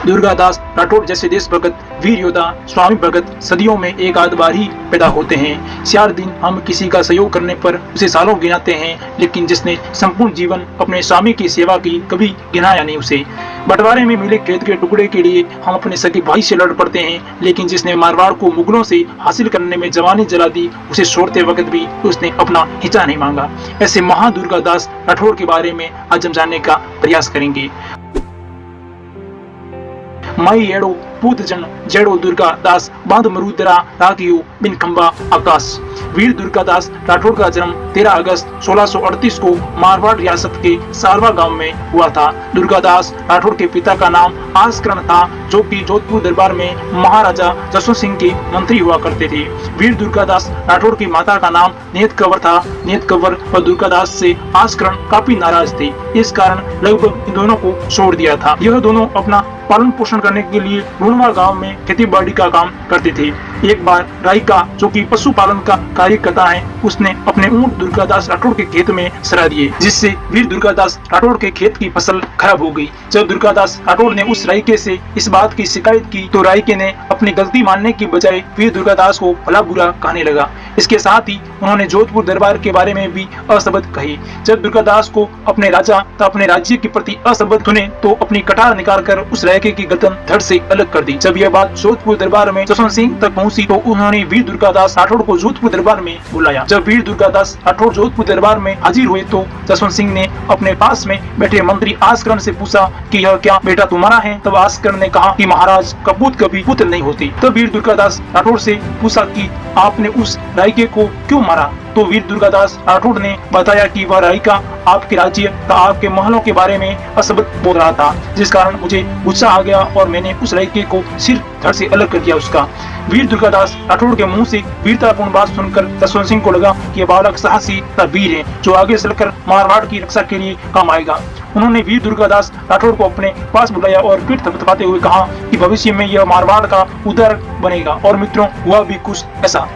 दुर्गादास राठौड़ जैसे देशभक्त, वीर योद्धा, स्वामी भगत सदियों में एक आध बार ही पैदा होते हैं। चार दिन हम किसी का सहयोग करने पर उसे सालों गिनाते हैं, लेकिन जिसने संपूर्ण जीवन अपने स्वामी की सेवा की कभी गिनाया नहीं उसे। बंटवारे में मिले खेत के टुकड़े के लिए हम अपने सगे भाई से लड़ पड़ते हैं, लेकिन जिसने मारवाड़ को मुगलों से हासिल करने में जवानी जला दी, उसे छोड़ते वक्त भी उसने अपना हिस्सा नहीं मांगा। ऐसे महादुर्गादास राठौड़ के बारे में आज हम जानने का प्रयास करेंगे। माई एड़ो पूतजन जेड़ो दुर्गादास बांध मरुदरा रागियो बिन खंबा आकाश। वीर दुर्गादास राठौड़ का जन्म 13 अगस्त 1638 को मारवाड़ रियासत के सारवा गांव में हुआ था। दुर्गादास राठौड़ के पिता का नाम आसकरण था, जो कि जोधपुर दरबार में महाराजा जसवंत सिंह के मंत्री हुआ करते थे। वीर दुर्गादास राठौड़ की माता का नाम नेत कंवर था। नेत कंवर और दुर्गादास से आसकरण काफी नाराज थे, इस कारण लगभग इन दोनों को छोड़ दिया था। यह दोनों अपना पालन पोषण करने के लिए लूणवाड़ गांव में खेती बाड़ी का काम करते थे। एक बार राइका, जो कि पशुपालन का कार्य करता है, उसने अपने ऊंट दुर्गादास राठौड़ के खेत में सरा दिए, जिससे वीर दुर्गादास राठौड़ के खेत की फसल खराब हो गई। जब दुर्गादास राठौड़ ने उस राइके से इस बात की शिकायत की, तो राइके ने अपनी गलती मानने की बजाय वीर दुर्गादास को भला बुरा कहने लगा। इसके साथ ही उन्होंने जोधपुर दरबार के बारे में भी अशब्द कही। जब दुर्गादास को अपने राजा तथा अपने राज्य के प्रति अशब्द सुने, तो अपनी कटार निकालकर उस राइके की गर्दन धड़ से अलग कर दी। जब यह बात जोधपुर दरबार में जसवंत सिंह तक पहुंची, तो उन्होंने वीर दुर्गादास राठौड़ को जोधपुर दरबार में बुलाया। जब वीर दुर्गादास राठौड़ जोधपुर दरबार में हाजिर हुए, तो जसवंत सिंह ने अपने पास में बैठे मंत्री आसकरण से पूछा कि यह क्या बेटा तुम्हारा है? तब आसकरण ने कहा कि महाराज, कपूत कभी पुत्र नहीं होती। तब वीर दुर्गादास राठौड़ से पूछा कि आपने उस राइके को क्यों मारा? तो वीर दुर्गादास राठौड़ ने बताया कि वह राइका आपके राज्य तथा आपके महलों के बारे में अशब्द बोल रहा था, जिस कारण मुझे गुस्सा आ गया और मैंने उस राइके को सिर धड़ से अलग कर दिया उसका। वीर दुर्गादास राठौड़ के मुंह से वीरतापूर्ण बात सुनकर जसवंत सिंह को लगा कि यह बालक साहसी तथा वीर है, जो आगे चलकर मारवाड़ की रक्षा के लिए काम आएगा। उन्होंने वीर दुर्गादास राठौड़ को अपने पास बुलाया और पीठ थपथपाते हुए कहा कि भविष्य में यह मारवाड़ का उद्धारक बनेगा। और मित्रों, हुआ भी कुछ ऐसा।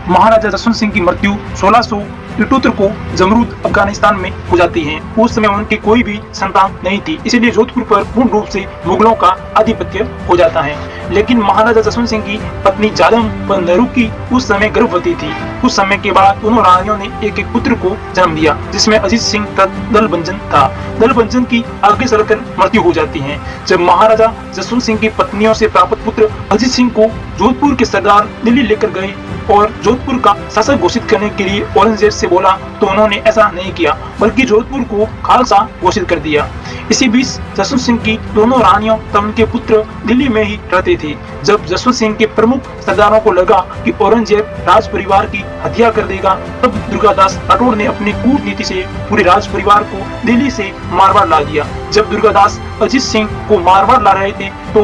महाराजा जसवंत सिंह की मृत्यु 1678 को जमरूद अफगानिस्तान में हो जाती है। उस समय उनकी कोई भी संतान नहीं थी, इसलिए जोधपुर पर पूर्ण रूप से मुगलों का आधिपत्य हो जाता है। लेकिन महाराजा जसवंत सिंह की पत्नी जालम की उस समय गर्भवती थी। कुछ समय के बाद दोनों रानियों ने एक एक पुत्र को जन्म दिया, जिसमें अजीत सिंह तथा दलबंजन था। दलबंजन की आगे चलकर मृत्यु हो जाती है। जब महाराजा जसवंत सिंह की पत्नियों से प्राप्त पुत्र अजीत सिंह को जोधपुर के सरदार दिल्ली लेकर गए और जोधपुर का शासक घोषित करने के लिए औरंगजेब से बोला, तो उन्होंने ऐसा नहीं किया, बल्कि जोधपुर को खालसा घोषित कर दिया। इसी बीच जसवंत सिंह की दोनों रानियों तथा उनके पुत्र दिल्ली में ही रहते थे। जब जसवंत सिंह के प्रमुख सरदारों को लगा कि औरंगजेब राज परिवार की हत्या कर देगा, तब दुर्गादास राठौड़ ने अपनी कूटनीति से पूरे राज परिवार को दिल्ली से मारवाड़ ला दिया। जब दुर्गादास अजीत सिंह को मारवाड़ ला रहे थे, तो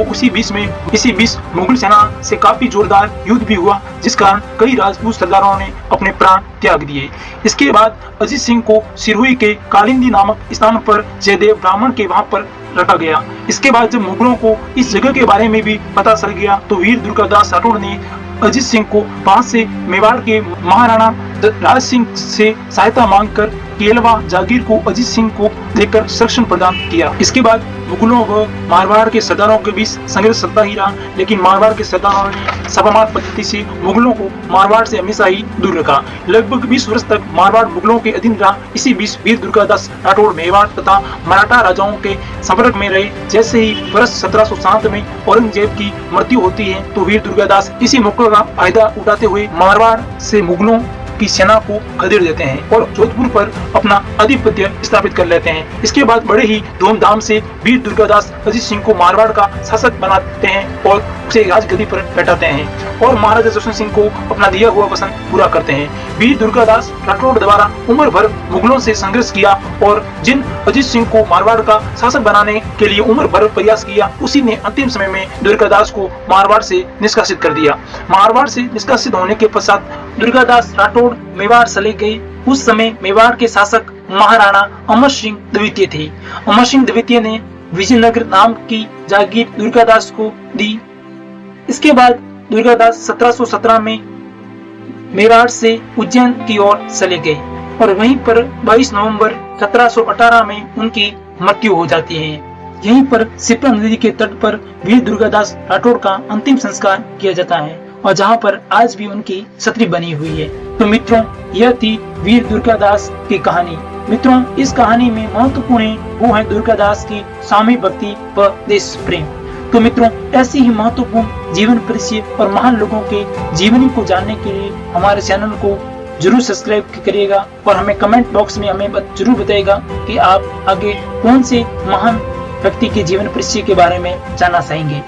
इसी बीच मुगल सेना से काफी जोरदार युद्ध भी हुआ, जिस कारण कई राजपूत सरदारों ने अपने प्राण त्याग दिए। इसके बाद अजीत सिंह को सिरोही के कालिंदी नामक स्थान पर जयदेव ब्राह्मण के वहां पर रखा गया। इसके बाद जब मुगलों को इस जगह के बारे में भी पता चल गया, तो वीर दुर्गादास राठौड़ ने अजीत सिंह को पास से मेवाड़ के महाराणा राज सिंह से सहायता मांगकर केलवा जागीर को अजीत सिंह को देकर संरक्षण प्रदान किया। इसके बाद मुगलों व मारवाड़ के सरदारों के बीच संघर्ष चलता ही रहा, लेकिन मारवाड़ के सरदारों ने सभामार पद्धति से मुगलों को मारवाड़ से हमेशा ही दूर रखा। लगभग 20 वर्ष तक मारवाड़ मुगलों के अधीन रहा। इसी बीच वीर दुर्गादास राठौड़ मेवाड़ तथा मराठा राजाओं के संपर्क में रहे। जैसे ही वर्ष 1707 में औरंगजेब की मृत्यु होती है, तो वीर दुर्गादास इसी मौके का फायदा उठाते हुए मारवाड़ से मुगलों की सेना को खदेड़ देते हैं और जोधपुर पर अपना आधिपत्य स्थापित कर लेते हैं। इसके बाद बड़े ही धूमधाम से वीर दुर्गादास अजीत सिंह को मारवाड़ का शासक बनाते हैं और उसे राजगद्दी पर बैठाते हैं और महाराजा जसवंत सिंह को अपना दिया हुआ वचन पूरा करते हैं। वीर दुर्गादास राठौड़ द्वारा उम्र भर मुगलों से संघर्ष किया और जिन अजीत सिंह को मारवाड़ का शासक बनाने के लिए उम्र भर प्रयास किया, उसी ने अंतिम समय में दुर्गादास को मारवाड़ से निष्कासित कर दिया। मारवाड़ से निष्कासित होने के पश्चात दुर्गादास राठौड़ मेवाड़ चले गए। उस समय मेवाड़ के शासक महाराणा अमर सिंह द्वितीय थे। अमर सिंह द्वितीय ने विजयनगर नाम की जागीर दुर्गादास को दी। इसके बाद दुर्गादास 1717 में मेवाड़ से उज्जैन की ओर चले गए और वहीं पर 22 नवंबर 1718 में उनकी मृत्यु हो जाती है। यहीं पर सिप्रा नदी के तट पर वीर दुर्गादास राठौड़ का अंतिम संस्कार किया जाता है और जहाँ पर आज भी उनकी छतरी बनी हुई है। तो मित्रों, यह थी वीर दुर्गादास की कहानी। मित्रों, इस कहानी में महत्वपूर्ण है वो है दुर्गादास की सामूहिक भक्ति व देश प्रेम। तो मित्रों, ऐसी ही महत्वपूर्ण जीवन परिचय और महान लोगों के जीवनी को जानने के लिए हमारे चैनल को जरूर सब्सक्राइब करिएगा और हमें कमेंट बॉक्स में हमें जरूर बताइएगा कि आप आगे कौन से महान व्यक्ति के जीवन परिचय के बारे में जानना चाहेंगे।